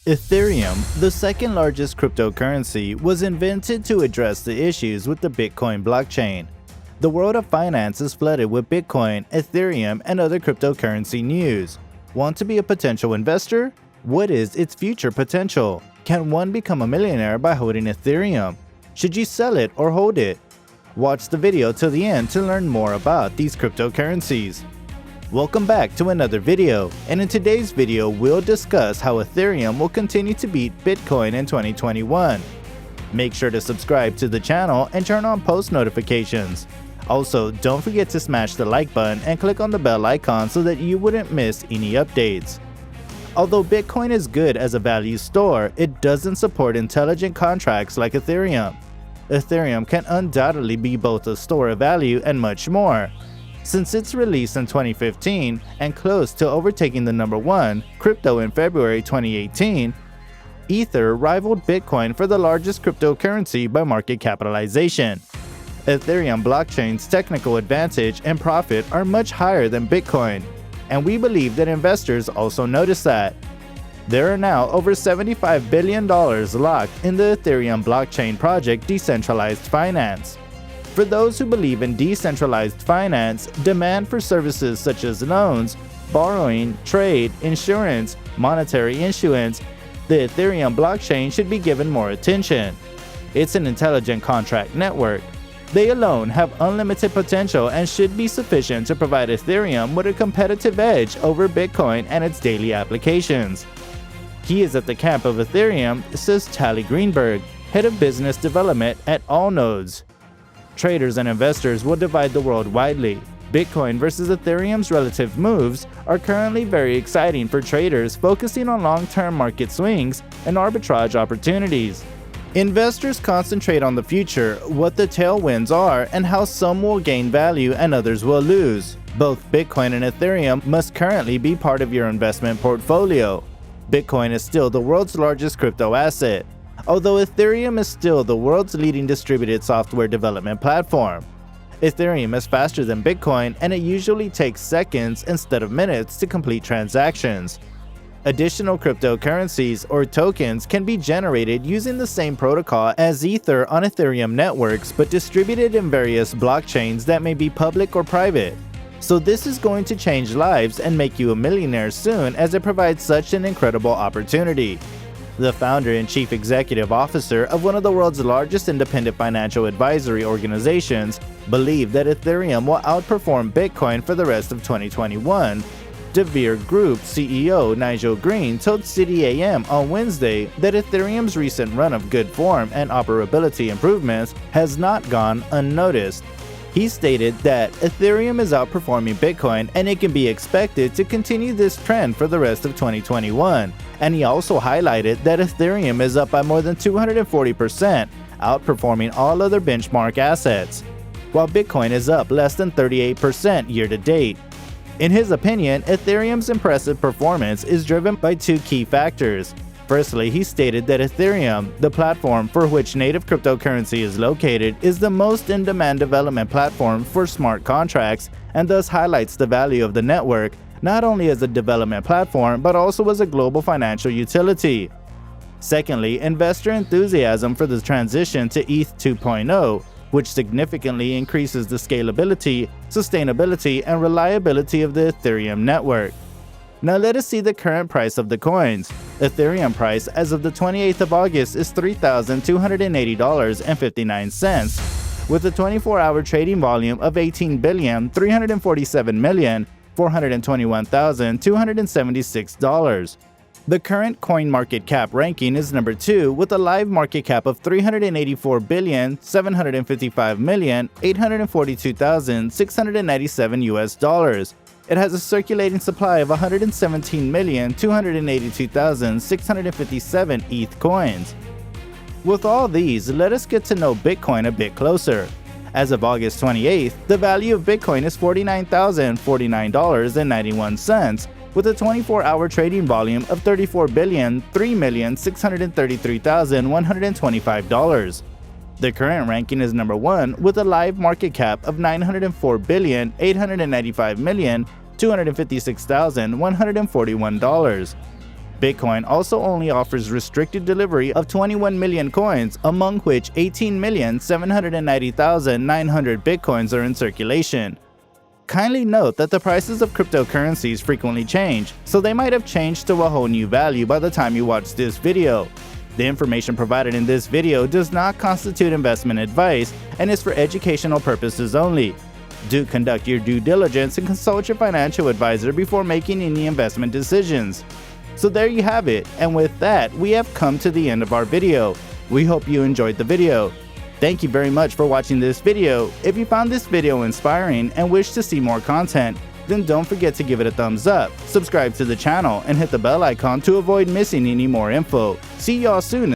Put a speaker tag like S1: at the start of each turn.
S1: Ethereum, the second largest cryptocurrency, was invented to address the issues with the Bitcoin blockchain. The world of finance is flooded with Bitcoin, Ethereum, and other cryptocurrency news. Want to be a potential investor? What is its future potential? Can one become a millionaire by holding Ethereum? Should you sell it or hold it? Watch the video till the end to learn more about these cryptocurrencies. Welcome back to another video, and in today's video we'll discuss how Ethereum will continue to beat Bitcoin in 2021. Make sure to subscribe to the channel and turn on post notifications. Also, don't forget to smash the like button and click on the bell icon so that you wouldn't miss any updates. Although Bitcoin is good as a value store, it doesn't support intelligent contracts like Ethereum. Ethereum can undoubtedly be both a store of value and much more. Since its release in 2015 and close to overtaking the #1 crypto in February 2018, Ether rivaled Bitcoin for the largest cryptocurrency by market capitalization. Ethereum blockchain's technical advantage and profit are much higher than Bitcoin, and we believe that investors also notice that. There are now over $75 billion locked in the Ethereum blockchain project Decentralized Finance. For those who believe in decentralized finance, demand for services such as loans, borrowing, trade, insurance, monetary issuance, the Ethereum blockchain should be given more attention. It's an intelligent contract network. They alone have unlimited potential and should be sufficient to provide Ethereum with a competitive edge over Bitcoin and its daily applications. He is at the camp of Ethereum, says Tally Greenberg, head of business development at Allnodes. Traders and investors will divide the world widely. Bitcoin versus Ethereum's relative moves are currently very exciting for traders focusing on long-term market swings and arbitrage opportunities. Investors concentrate on the future, what the tailwinds are, and how some will gain value and others will lose. Both Bitcoin and Ethereum must currently be part of your investment portfolio. Bitcoin is still the world's largest crypto asset, although Ethereum is still the world's leading distributed software development platform. Ethereum is faster than Bitcoin, and it usually takes seconds instead of minutes to complete transactions. Additional cryptocurrencies or tokens can be generated using the same protocol as Ether on Ethereum networks, but distributed in various blockchains that may be public or private. So this is going to change lives and make you a millionaire soon, as it provides such an incredible opportunity. The founder and chief executive officer of one of the world's largest independent financial advisory organizations believe that Ethereum will outperform Bitcoin for the rest of 2021. DeVere Group CEO Nigel Green told City AM on Wednesday that Ethereum's recent run of good form and operability improvements has not gone unnoticed. He stated that Ethereum is outperforming Bitcoin and it can be expected to continue this trend for the rest of 2021. And he also highlighted that Ethereum is up by more than 240%, outperforming all other benchmark assets, while Bitcoin is up less than 38% year to date. In his opinion, Ethereum's impressive performance is driven by two key factors. Firstly, he stated that Ethereum, the platform for which native cryptocurrency is located, is the most in-demand development platform for smart contracts and thus highlights the value of the network, not only as a development platform but also as a global financial utility. Secondly, investor enthusiasm for the transition to ETH 2.0, which significantly increases the scalability, sustainability, and reliability of the Ethereum network. Now let us see the current price of the coins. Ethereum price as of the 28th of August is $3,280.59, with a 24-hour trading volume of 18,347,421,276. The current CoinMarketCap ranking is number 2 with a live market cap of $384,755,842,697 US. It has a circulating supply of 117,282,657 ETH coins. With all these, let us get to know Bitcoin a bit closer. As of August 28th, the value of Bitcoin is $49,049.91, with a 24-hour trading volume of $34,003,633,125. The current ranking is number 1 with a live market cap of $904,895,256,141. Bitcoin also only offers restricted delivery of 21 million coins, among which 18,790,900 Bitcoins are in circulation. Kindly note that the prices of cryptocurrencies frequently change, so they might have changed to a whole new value by the time you watch this video. The information provided in this video does not constitute investment advice and is for educational purposes only. Do conduct your due diligence and consult your financial advisor before making any investment decisions. So there you have it, and with that, we have come to the end of our video. We hope you enjoyed the video. Thank you very much for watching this video. If you found this video inspiring and wish to see more content, then don't forget to give it a thumbs up, subscribe to the channel, and hit the bell icon to avoid missing any more info. See y'all soon.